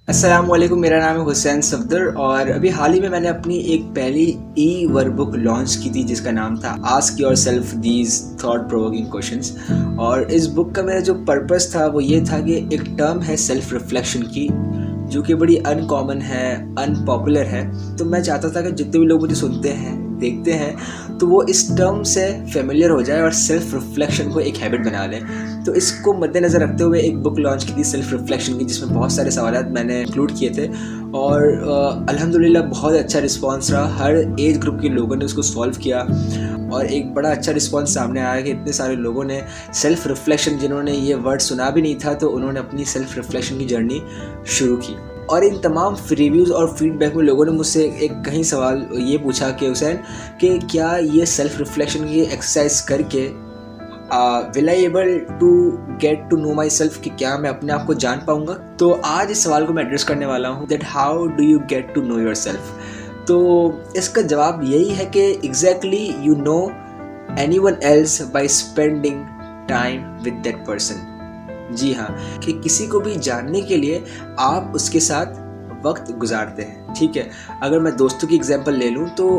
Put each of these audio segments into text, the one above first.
अस्सलाम वालेकुम। मेरा नाम है हुसैन सफदर और अभी हाल ही में मैंने अपनी एक पहली ई वर्क बुक लॉन्च की थी जिसका नाम था ask your self these thought provoking questions. और इस बुक का मेरा जो पर्पस था वो ये था कि एक टर्म है सेल्फ रिफ्लेक्शन की, जो कि बड़ी अनकॉमन है, अनपॉपुलर है। तो मैं चाहता था कि जितने भी लोग मुझे सुनते हैं, देखते हैं, तो वो इस टर्म से फेमिलियर हो जाए और सेल्फ रिफ्लेक्शन को एक हैबिट बना लें। तो इसको मद्देनज़र रखते हुए एक बुक लॉन्च की थी सेल्फ रिफ्लेक्शन की, जिसमें बहुत सारे सवाल मैंने इंक्लूड किए थे और अल्हम्दुलिल्लाह बहुत अच्छा रिस्पांस रहा। हर एज ग्रुप के लोगों ने उसको सॉल्व किया और एक बड़ा अच्छा रिस्पांस सामने आया कि इतने सारे लोगों ने सेल्फ रिफ्लेक्शन, जिन्होंने ये वर्ड सुना भी नहीं था, तो उन्होंने अपनी सेल्फ रिफ्लेक्शन की जर्नी शुरू की। और इन तमाम रिव्यूज़ और फीडबैक में लोगों ने मुझसे एक कहीं सवाल ये पूछा कि हुसैन, कि क्या ये सेल्फ रिफ्लेक्शन की एक्सरसाइज करके will I able to get to know myself, कि क्या मैं अपने आप को जान पाऊंगा। तो आज इस सवाल को मैं एड्रेस करने वाला हूँ, that how do you get to know yourself. तो इसका जवाब यही है कि exactly you know anyone else by spending time with that person. जी हाँ, कि किसी को भी जानने के लिए आप उसके साथ वक्त गुजारते हैं। ठीक है, अगर मैं दोस्तों की एग्जांपल ले लूँ तो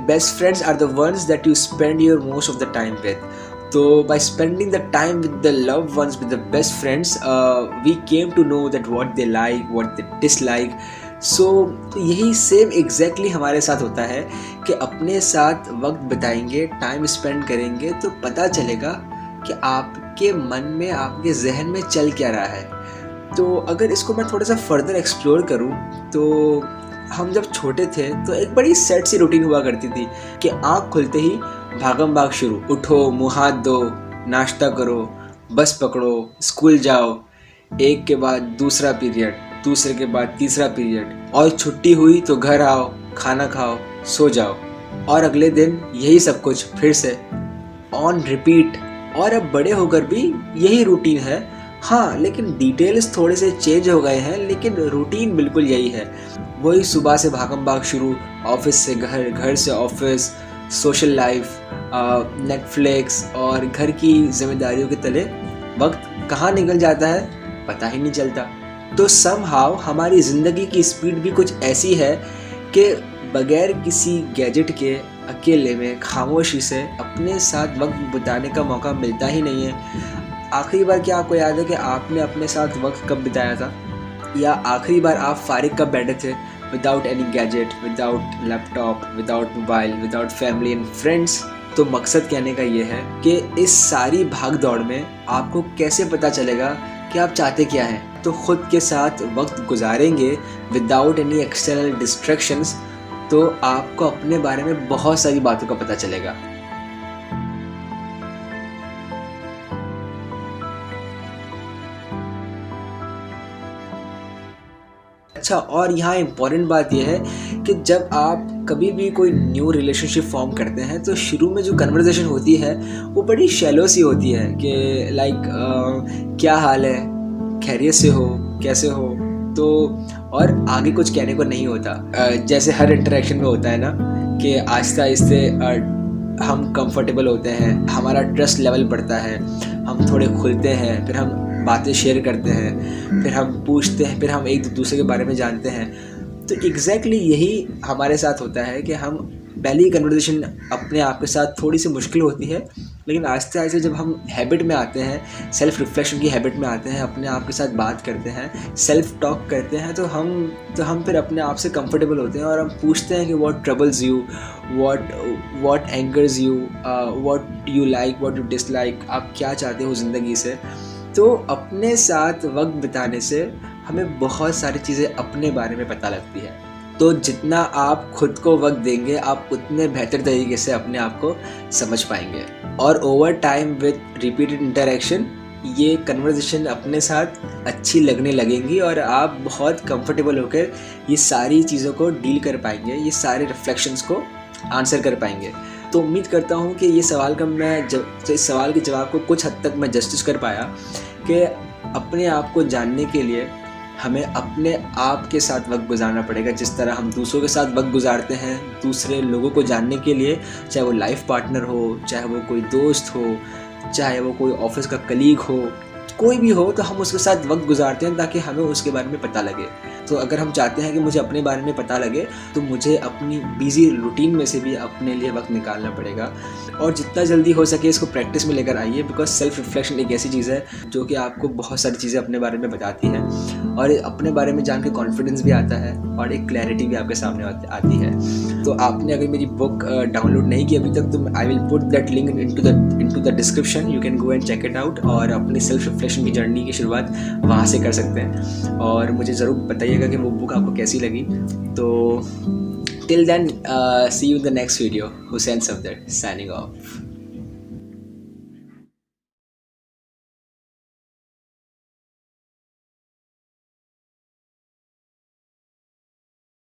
best friends are the ones that you spend your most of the time with. तो by spending the time with the love ones, with the best friends, we came to know that what they like, what they dislike. So यही same exactly हमारे साथ होता है कि अपने साथ वक्त बिताएंगे, टाइम स्पेंड करेंगे, तो पता चलेगा कि आपके मन में, आपके जहन में चल क्या रहा है। तो अगर इसको मैं थोड़ा सा फर्दर एक्सप्लोर करूं, तो हम जब छोटे थे तो एक बड़ी सेट सी रूटीन हुआ करती थी कि आँख खुलते ही भागम भाग शुरू, उठो, मुँह हाथ धो, नाश्ता करो, बस पकड़ो, स्कूल जाओ, एक के बाद दूसरा पीरियड, दूसरे के बाद तीसरा पीरियड, और छुट्टी हुई तो घर आओ, खाना खाओ, सो जाओ, और अगले दिन यही सब कुछ फिर से ऑन रिपीट। और अब बड़े होकर भी यही रूटीन है। हाँ, लेकिन डिटेल्स थोड़े से चेंज हो गए हैं, लेकिन रूटीन बिल्कुल यही है। वही सुबह से भागम भाग शुरू, ऑफिस से घर, घर से ऑफिस, सोशल लाइफ, नेटफ्लिक्स और घर की जिम्मेदारियों के तले वक्त कहाँ निकल जाता है पता ही नहीं चलता। तो समहाउ हमारी ज़िंदगी की स्पीड भी कुछ ऐसी है कि बगैर किसी गैजेट के अकेले में खामोशी से अपने साथ वक्त बिताने का मौका मिलता ही नहीं है। आखिरी बार क्या आपको याद है कि आपने अपने साथ वक्त कब बिताया था, या आखिरी बार आप फारिग कब बैठे थे, without any gadget, without laptop, without mobile, without family and friends. तो मकसद कहने का ये है कि इस सारी भाग दौड़ में आपको कैसे पता चलेगा कि आप चाहते क्या हैं। तो खुद के साथ वक्त गुजारेंगे विदाउट एनी एक्सटर्नल डिस्ट्रैक्शंस, तो आपको अपने बारे में बहुत सारी बातों का पता चलेगा। अच्छा, और यहाँ इम्पॉर्टेंट बात यह है कि जब आप कभी भी कोई न्यू रिलेशनशिप फॉर्म करते हैं तो शुरू में जो कन्वर्सेशन होती है वो बड़ी शैलो सी होती है कि लाइक क्या हाल है, खैरियत से हो, कैसे हो। तो और आगे कुछ कहने को नहीं होता। जैसे हर इंटरेक्शन में होता है ना कि आहिस्ते आहिस्ते हम कंफर्टेबल होते हैं, हमारा ट्रस्ट लेवल बढ़ता है, हम थोड़े खुलते हैं, फिर हम बातें शेयर करते हैं, फिर हम पूछते हैं, फिर हम एक दूसरे के बारे में जानते हैं। तो एग्जैक्टली यही हमारे साथ होता है कि हम पहली कन्वर्सेशन अपने आप के साथ थोड़ी सी मुश्किल होती है, लेकिन आहिस्ते आहिस्ते जब हम हैबिट में आते हैं, सेल्फ रिफ्लेक्शन की हैबिट में आते हैं, अपने आप के साथ बात करते हैं, सेल्फ टॉक करते हैं, तो हम फिर अपने आप से कंफर्टेबल होते हैं और हम पूछते हैं कि what troubles you, what angers you, what you like, what you dislike, आप क्या चाहते हो ज़िंदगी से। तो अपने साथ वक्त बिताने से हमें बहुत सारी चीज़ें अपने बारे में पता लगती है। तो जितना आप खुद को वक्त देंगे, आप उतने बेहतर तरीके से अपने आप को समझ पाएंगे। और over time with repeated interaction ये कन्वर्सेशन अपने साथ अच्छी लगने लगेंगी और आप बहुत कंफर्टेबल होकर ये सारी चीज़ों को डील कर पाएंगे, ये सारे रिफ्लेक्शंस को आंसर कर पाएंगे। तो उम्मीद करता हूँ कि ये सवाल का तो इस सवाल के जवाब को कुछ हद तक मैं जस्टिस कर पाया कि अपने आप को जानने के लिए हमें अपने आप के साथ वक्त गुजारना पड़ेगा, जिस तरह हम दूसरों के साथ वक्त गुजारते हैं दूसरे लोगों को जानने के लिए, चाहे वो लाइफ पार्टनर हो, चाहे वो कोई दोस्त हो, चाहे वो कोई ऑफिस का कलीग हो, कोई भी हो तो हम उसके साथ वक्त गुजारते हैं ताकि हमें उसके बारे में पता लगे। तो अगर हम चाहते हैं कि मुझे अपने बारे में पता लगे तो मुझे अपनी बिजी रूटीन में से भी अपने लिए वक्त निकालना पड़ेगा, और जितना जल्दी हो सके इसको प्रैक्टिस में लेकर आइए, बिकॉज सेल्फ रिफ्लेक्शन एक ऐसी चीज़ है जो कि आपको बहुत सारी चीज़ें अपने बारे में बताती है, और अपने बारे में जान के कॉन्फिडेंस भी आता है और एक क्लैरिटी भी आपके सामने आती है। तो आपने अगर मेरी बुक डाउनलोड नहीं की अभी तक तो I will put that link into the description, you can go and check it out, और अपनी सेल्फ रिफ्लेक्शन की जर्नी की शुरुआत वहाँ से कर सकते हैं। और मुझे ज़रूर बताइएगा कि वो बुक आपको कैसी लगी। तो till then, see you in the next video. Hussain Safdar signing of.